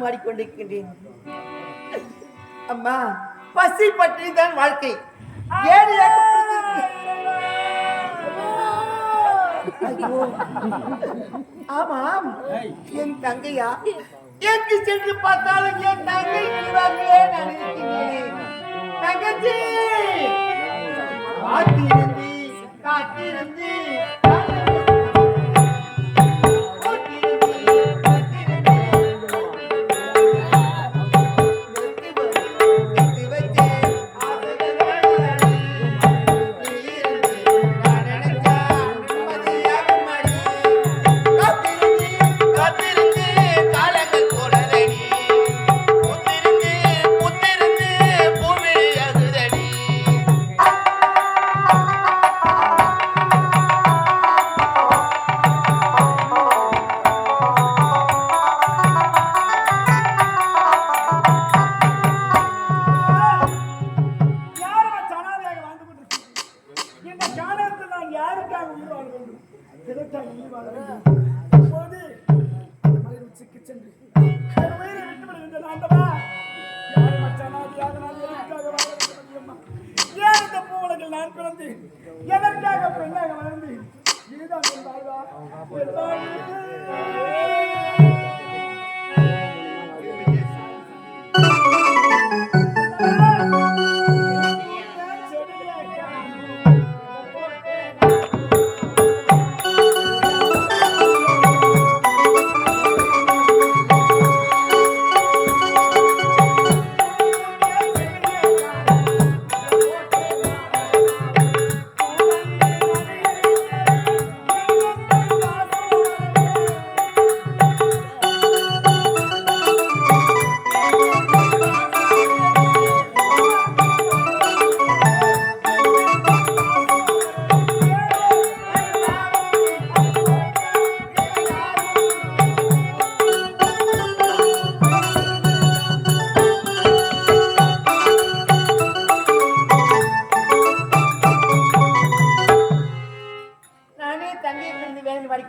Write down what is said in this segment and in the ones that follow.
வாடிக்கொண்டிருக்கின்றேன். அம்மா, பசி பற்றி தான் வாழ்க்கை. ஆமாம், என் தங்கையா எங்கு சென்று பார்த்தாலும் என் தங்கை இவாகவே நினைக்கிறேன். தங்கச்சி காத்திருந்து காத்திருந்து நான் பிறந்து எதற்காக பெண்ணாக வளர்ந்து இதுதான் என் வாழ்வா?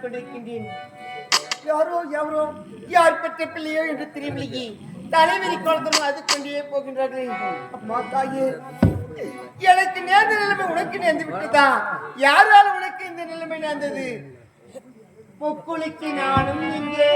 கொண்டிருக்கின்றேன். யாரோ எவரோ யார் பெற்ற பிள்ளையோ என்று தெரியவில்லையே, தலைவரி குளத்தனும் அது கொண்டே போகின்றார்கள். அம்மா தாயே, எனக்கு நேர்ந்த நிலைமை உனக்கு நேர்ந்து விட்டதா? யாரால உனக்கு இந்த நிலைமை நேர்ந்தது? பொக்குளிக்கு நானும் இங்கே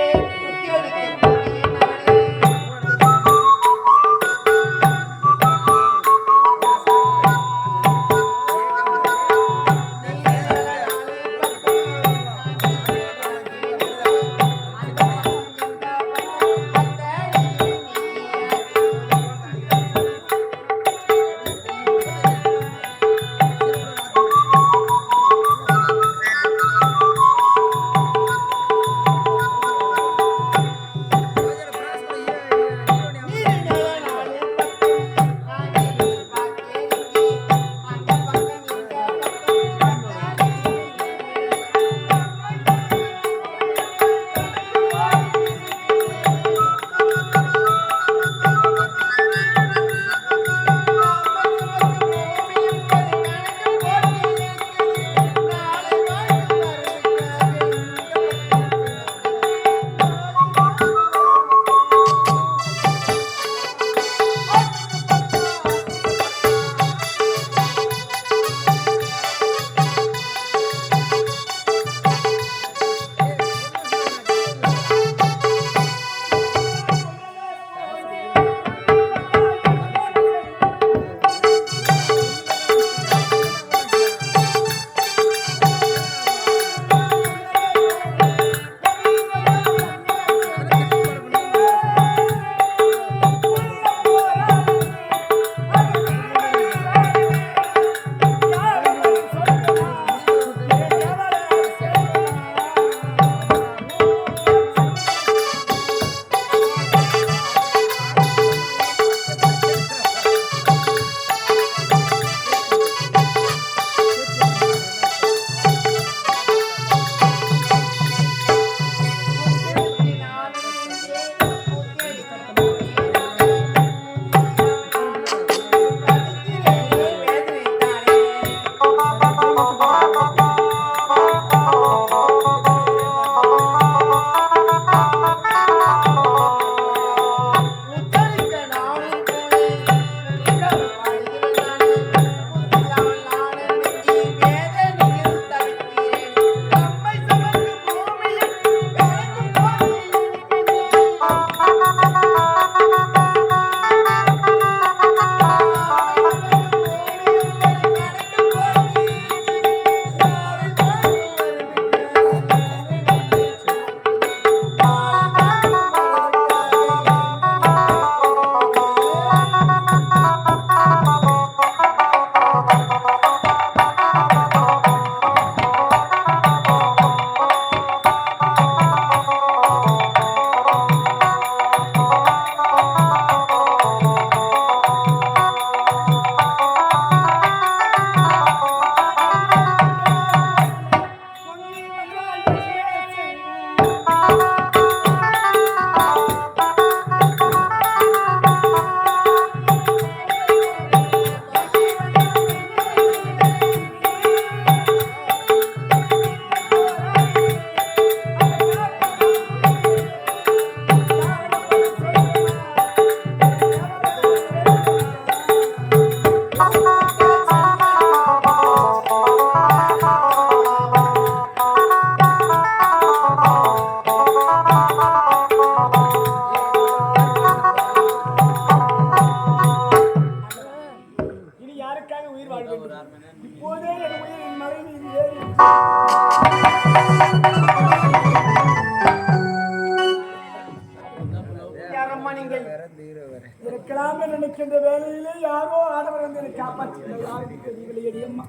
இருக்கலாம் நினைக்கின்ற வேலையிலே யாரோ ஆடவர் வந்து என்னை காப்பாற்றுகிறார். யாருக்கு தெரியவில்லை அம்மா.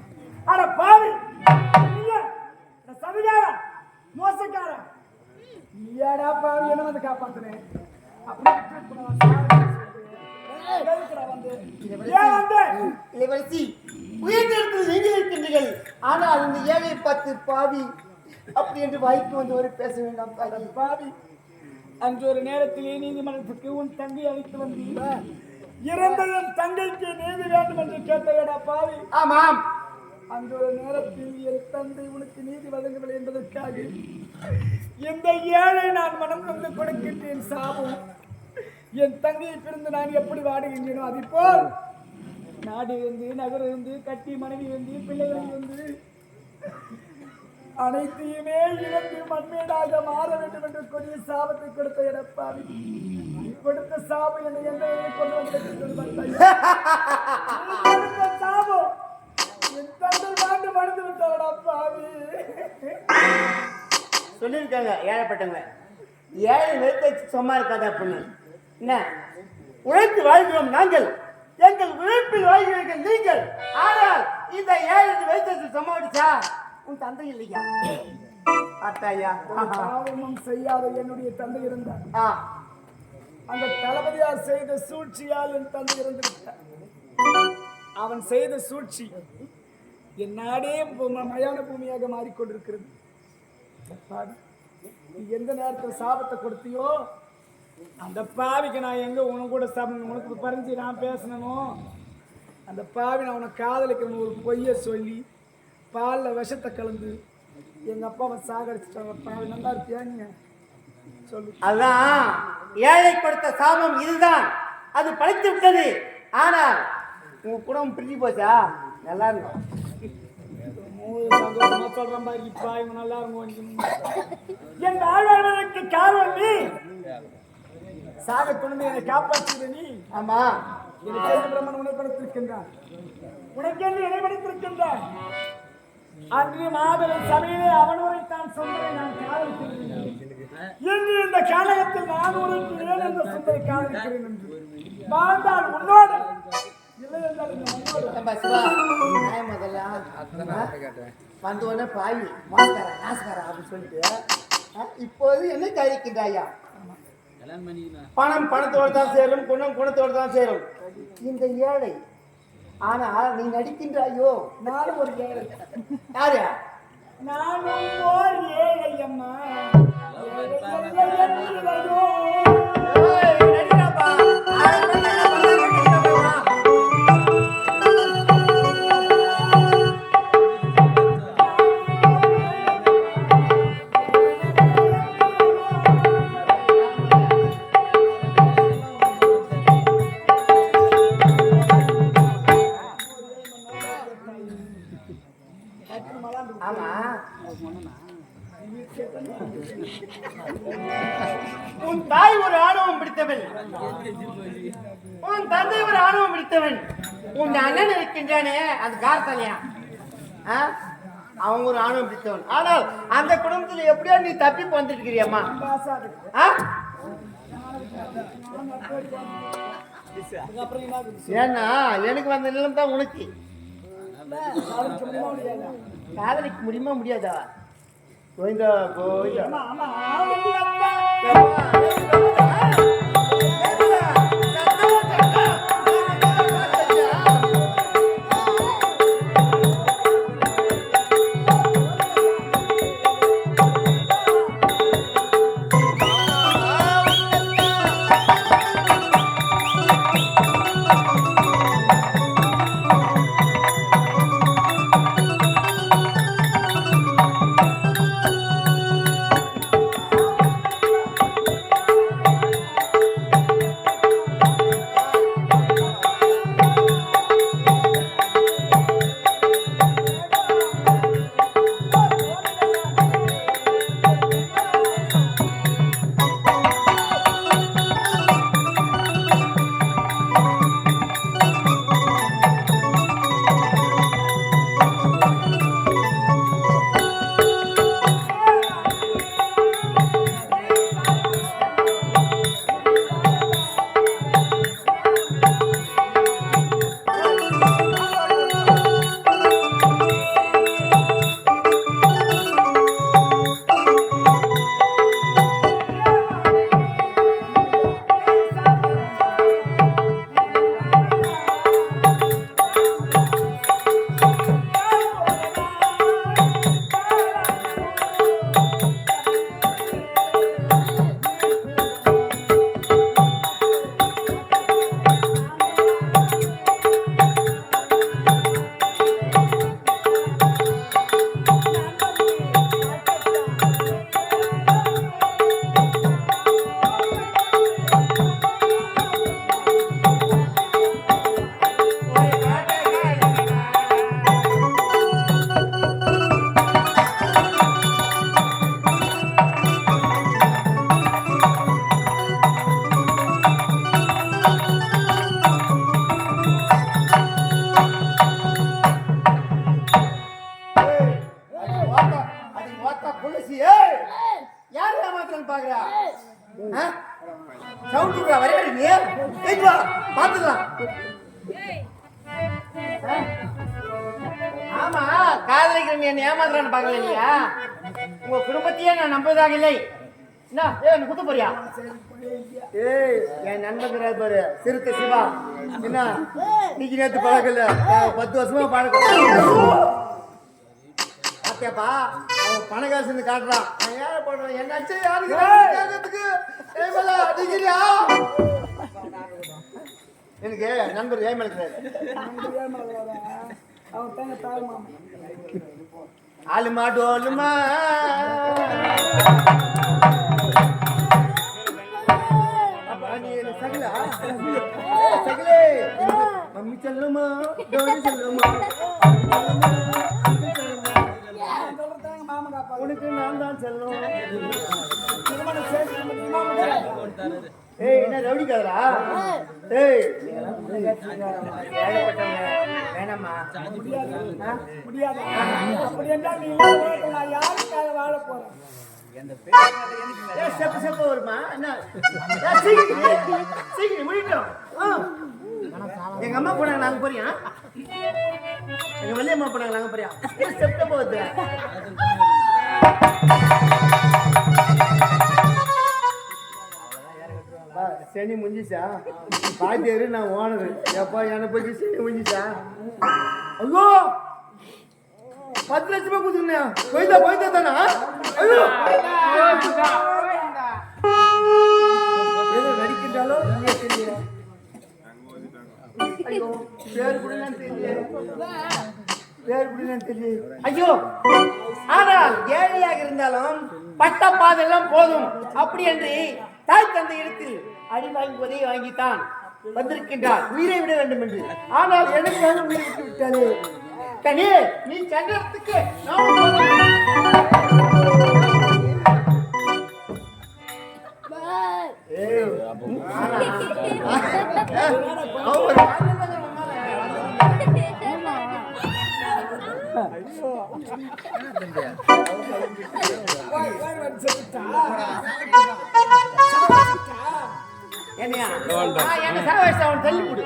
அட பாவி, சவிகார மோசக்கார, நீயாடா பாவி என்ன வந்து காப்பாத்துறேன்? ஆனால் இந்த ஏழை பத்து பாவி அப்படி என்று வாய்ப்பு வந்து ஒரு பேச வேண்டாம். பாவி, அன்று ஒரு நேரத்திலே நீதிமன்றத்துக்கு உன் தங்கை அழைத்து வந்தீங்க. 2 என் தங்கைக்கு நீதி வேண்டும் என்று கேட்டேடா பாவி. ஆமாம், அந்த ஒரு நேரத்தில் என் தந்தை உனக்கு நீதி வழங்கவில்லை என்பதற்காக இந்த ஏழை நான் மனம் வந்து கொடுக்கின்றேன் சாபம். என் தங்கையை பிரிந்து நான் எப்படி வாடுகின்றேனோ அதுபோல் நாடு இருந்து நகரம் இருந்து கட்டி மனைவி இருந்து பிள்ளைகள் இருந்து அனைத்தையுமே இழந்து மண்மேடாக மாற வேண்டும் என்று கொடிய சாபத்தை கொடுத்த எடப்பாடி கொடுத்த சாபம் என்னை எந்த கொண்டு வந்து சாபம் என் தந்தை மாண்டு மறந்து விட்டவடா பாவி. சொல்லியிருக்காங்க ஏழைப்பட்டவங்க, ஏழை வைத்து சும்மா இருக்காத பொண்ணு. என்ன உழைத்து வாழ்கிறோம் நாங்கள், எங்கள் உழைப்பில் வாழ்கிறீர்கள் நீங்கள். ஆனால் இந்த ஏழை வைத்து சமாளிச்சா உன் தந்தை இல்லையா? அத்தாயா பாவமும் செய்யாத என்னுடைய தந்தை இருந்தார். அந்த தளபதியார் செய்த சூழ்ச்சியால் என் தந்தை இருந்து விட்டார். அவன் செய்த சூழ்ச்சி என் நாடே மயான பூமியாக மாறிக்கொண்டிருக்கிறது. நீ எந்த நேரத்தில் சாபத்தை கொடுத்தியோ அந்த பாவிக்கு நான் எங்க உனக்கு கூட உனக்கு பறிஞ்சு நான் பேசணும். அந்த பாவி நான் உனக்கு காதலிக்கிறவன் ஒரு பொய்யை சொல்லி பாலில் விஷத்தை கலந்து எங்க அப்பாவை சாகடிச்சிட்டாங்க. பாவி நல்லா இருப்பியாங்க சொல்லு. அதான் ஏழை கொடுத்த சாபம் இதுதான், அது பழித்து விட்டது. ஆனால் உங்க குடும்பம் பிரிஞ்சு போச்சா? நல்லா இருக்கும். சந்தோஷமா சொல்றேன் பாரு, இப்பா இவங்க நல்லா இருக்கும். என் ஆழ்வார்களுக்கு காரணம் நீ, சாக துணிந்து என்னை காப்பாற்றுகிற நீ. ஆமா, எனக்கு பிரம்மன் உணப்படுத்திருக்கின்றான், உனக்கு என்று இடைப்படுத்திருக்கின்றான். அன்று மாபெரும் சபையிலே அவனோரை தான் சொன்னதை நான் காதலிக்கிறேன் என்று இந்த காலகத்தில் நான் உனக்கு ஏன் என்ற சொன்னதை காதலிக்கிறேன் என்று வாழ்ந்தால் உன்னோடு வந்து உடனே பாய் நாஸ்காரா அப்படின்னு சொல்லிட்டு இப்போது என்ன தயாரிக்கின்றாயா? பணம் பணத்தோடு தான் சேரும், குணம் குணத்தோடு தான் சேரும். இந்த ஏழை ஆனால் நீ நடிக்கின்றாயோ? நானும் ஒரு ஏழை. யாரு? நானும் ஓர் ஏழை அம்மா. ஆமா, உன் தாய் ஒரு ஆணவம் பிடித்தவன், உன் தந்தை ஒரு ஆணவம் பிடித்தவன், உன் அண்ணன் இருக்கின்றானே அது கார்த்தலையா, அவங்க ஒரு ஆணவம் பிடித்தவன். ஆனால் அந்த குடும்பத்துல எப்படியோ நீ தப்பி வந்துருக்கிறியம்மா. ஏன்னா எனக்கு வந்த நிலம் தான் உனக்கு. காதலிக்க முடியுமா முடியாதா? கோவிந்தா கோவிந்தா. ஆமா, காதலிக்கிறேன் என்ன ஏமாத்துறான்னு பார்க்கல இல்லையா? உங்க குடும்பத்தையே நான் நம்புவதாக இல்லை. என்ன என்ன குத்த போறியா? ஏய், என் நண்பர் பாரு சிறுத்தை சிவா. என்ன இன்னைக்கு நேத்து பழக்கல, 10 வருஷமா பழக்கம். பாத்தியாப்பா, அவன் பணக்காசு காட்டுறான். நான் ஏழை போடுறேன். என்னாச்சு யாருக்கு அடிக்கிறியா? எனக்கு நண்பர் ஏமாக்கிறாரு. ஆளுமா டோலுமா சகலா சகலே மம்மி சொல்லுமா டோலி சொல்லுமா உனக்கு நான் தான் செல்லும். ஏய், என்ன ரவுடி கதரா? ஏய், வேணாமா? முடியாது. அப்படி என்றால் நீ நான் யாருக்காக வாழ போறேன்? செப்பு செப்பு வருமா? என்ன சீக்கிரம் முடிட்டோம். எங்க அம்மா போனாங்க, நாங்க போறியா? எங்க வள்ளியம்மா போனாங்க, நாங்க போறியா? செப்ட போகுது. சனி முடிஞ்சிச்சா? பாத்தியாரு நான் ஓனரு. எப்பா என்னை பத்தி சனி முடிஞ்சிச்சா? ஐயோ 10 லட்சமா கொடுத்துருந்தா போய்தா தானா? ஐயோ ஏதோ நடிக்கின்றாலோ தெரியல. ஐயோ பேர் கூட தெரியல. ஐயோ, ஆனால் ஏழையாக இருந்தாலும் பட்ட பாதெல்லாம் போதும் அப்படி என்று தாய் தந்தை இடத்தில் அடி வாங்குவதை வாங்கித்தான் வந்திருக்கின்றார், உயிரை விட வேண்டும் என்று. ஆனால் எனக்காக உயிரை விட்டு விட்டாரு. கனி, நீ சண்டத்துக்கு என்ன சாவடிச்சு அவன் தள்ளி கொடு.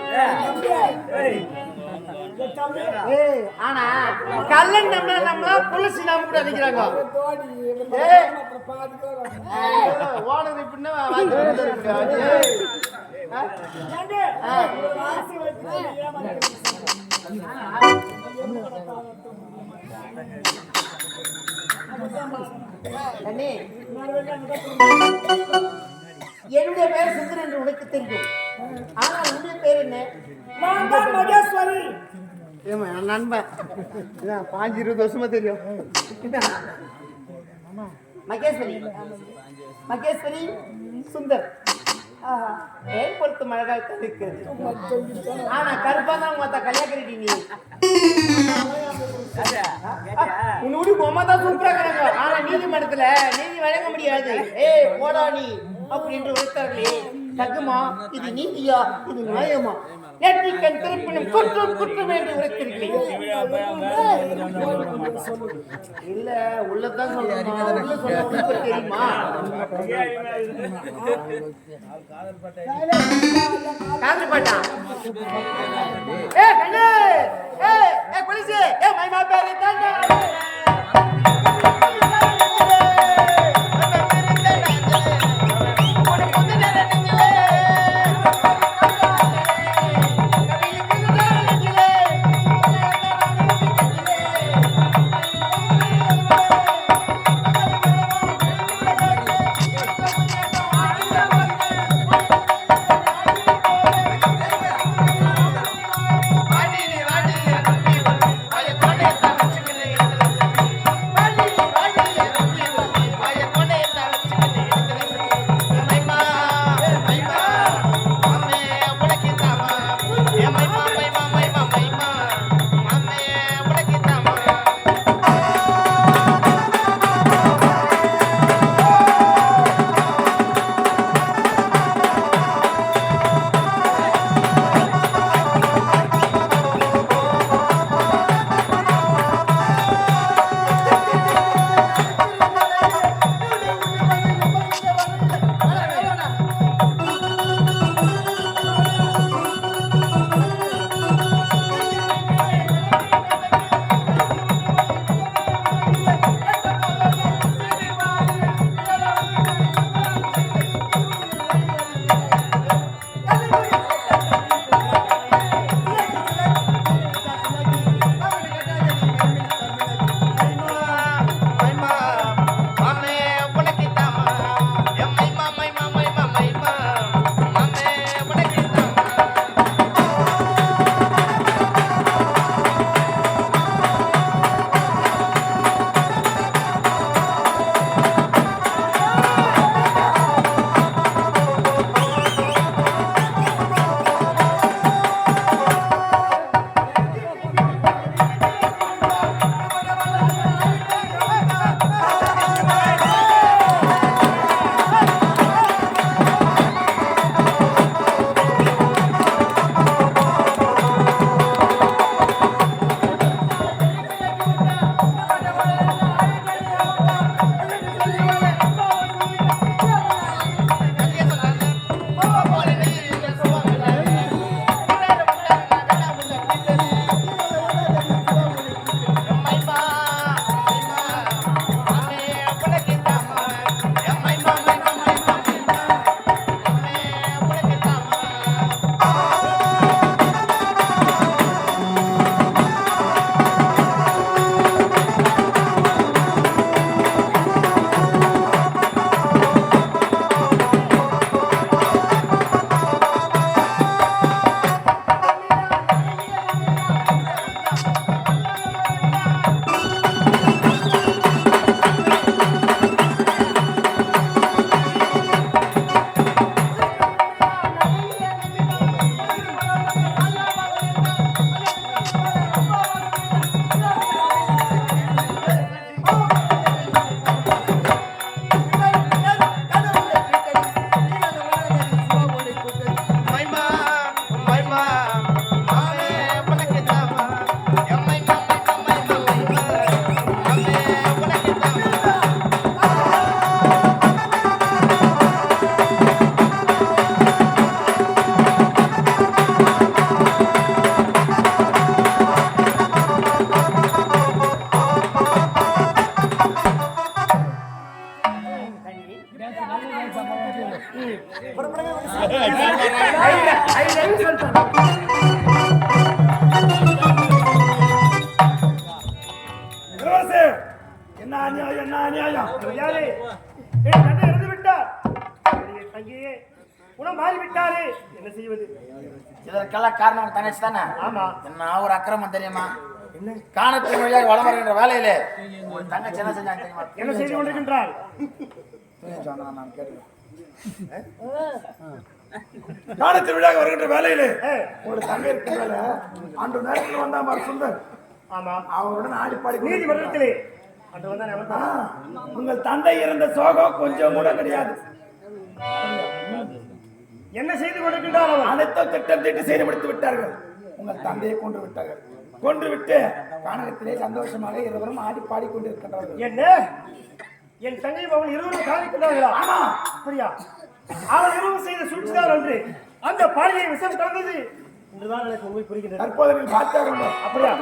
ஆனா கல்லன் நம்மளா புலசி நாம கூட நினைக்கிறாங்க. ஓனர் இப்படின்னா என்னுடைய பேர் சுந்தர் என்று உனக்கு தெரியும். ஆனால் உன்னுடைய பேர் என்ன? மகேஸ்வரி. ஏமா என் நண்பன் 5-20 வருஷமா தெரியும். மகேஸ்வரி சுந்தர். ஏன் பொறுத்து மழகாய் இருக்கிறது. ஆனா கருப்பா தான் மத்த கல்யாணி நீ உன்னோட பொம்மை தான் சூப்பரா கிடக்கும். ஆனா நீதிமன்றத்துல நீதி வழங்க முடியாது. போடா நீ அப்படின்னு உழைத்தார்களே தகுமா? இது நீதியா? இது நியாயமா? நெற்றிக்கண் திருப்பினும் குற்றம் என்று உரைத்திருக்கிறீர்கள். இல்ல உள்ளதான் சொல்றேன். உள்ள சொல்ல தெரியுமா? காதல் பாட்டா? கண்ணு, போலீஸ், மைமா பேரு தாண்டா. வாடி, வாடி, வாடி, வாடி, வாடி, வாடி, அநியாயம் என்ன அநியாயம் யாரு என் தந்தை இறந்து விட்டார். என் தங்கையே குணம் மாறிவிட்டாரே, என்ன செய்வது? இதற்கெல்லாம் காரணம் உங்க தங்கச்சி தானே? ஆமா. என்ன ஒரு அக்கிரமம் தெரியுமா? காணத்தின் வழியாக வளம் வருகின்ற வேலையிலே உங்க தங்கச்சி என்ன செஞ்சாங்க தெரியுமா? என்ன செய்து கொண்டிருக்கின்றாள்? காணத்தின் வழியாக வருகின்ற வேலையிலே ஒரு தங்கை இருக்கிறால அன்று நேரத்தில் வந்தா மாதிரி சுந்தர். ஆமா, அவருடன் ஆடிப்பாடி நீதிமன்றத்திலே அன்று வந்தா. உங்கள் தந்தை இறந்த சோகம் கொஞ்சம் கூட கிடையாது. என்ன செய்து கொண்டிருக்கின்றார் அவர்? அனைத்தும் திட்டம் தீட்டி செய்து முடித்து விட்டார்கள். உங்கள் தந்தையை கொன்று விட்டார்கள். கொன்று விட்டு கானகத்திலே சந்தோஷமாக இருவரும் ஆடி பாடிக்கொண்டிருக்கிறார்கள். என்ன என் தங்கையும் அவள் இருவரும் காணிக்கின்றார்களா? ஆமா, அப்படியா? அவள் இருவரும் செய்த சூழ்ச்சிதான் அன்று அந்த பாலியை விஷம் கலந்தது என்றுதான் எனக்கு உண்மை புரிகிறது. தற்போது நீங்கள் பார்த்தார்கள். அப்படியா?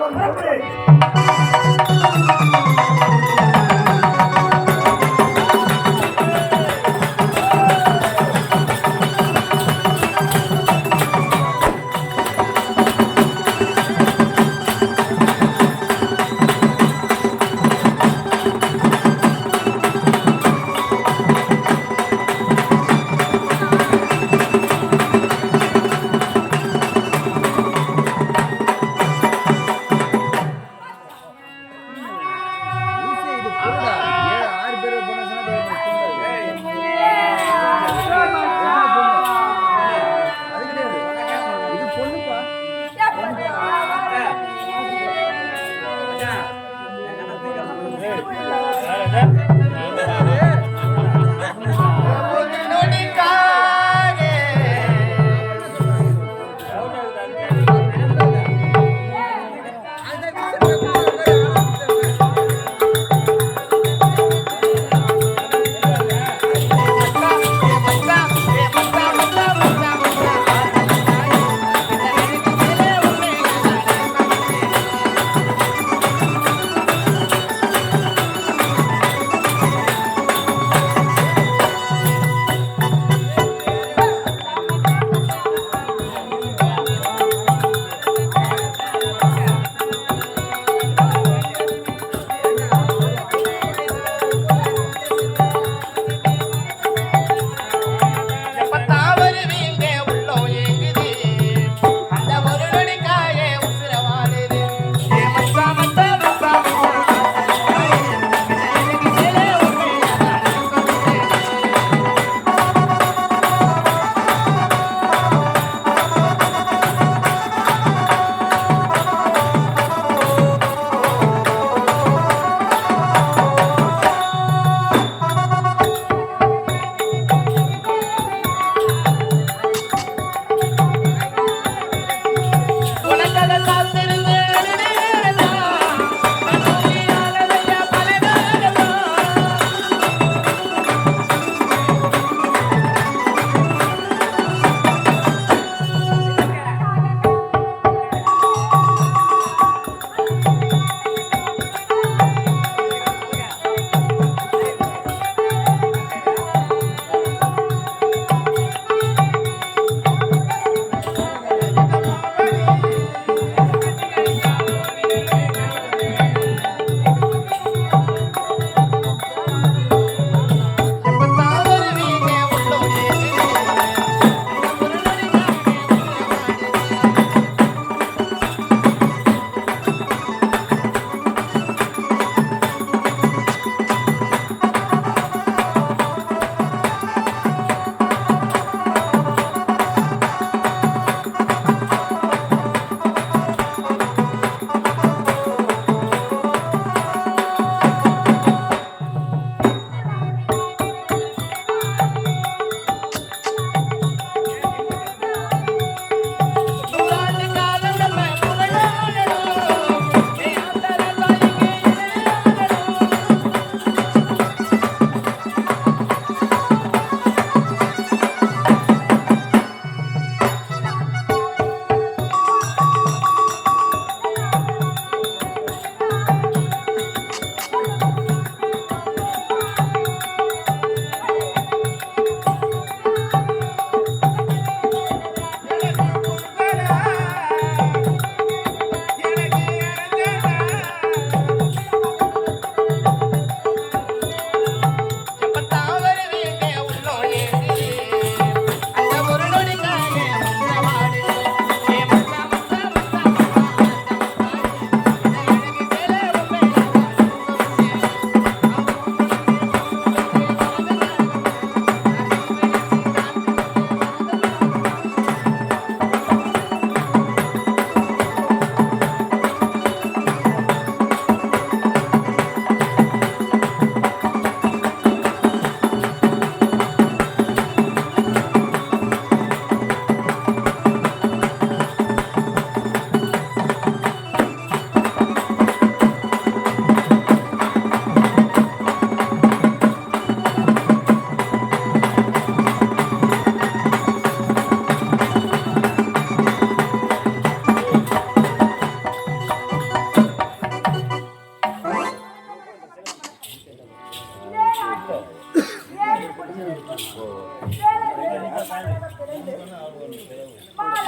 மாலா,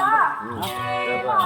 மாலா,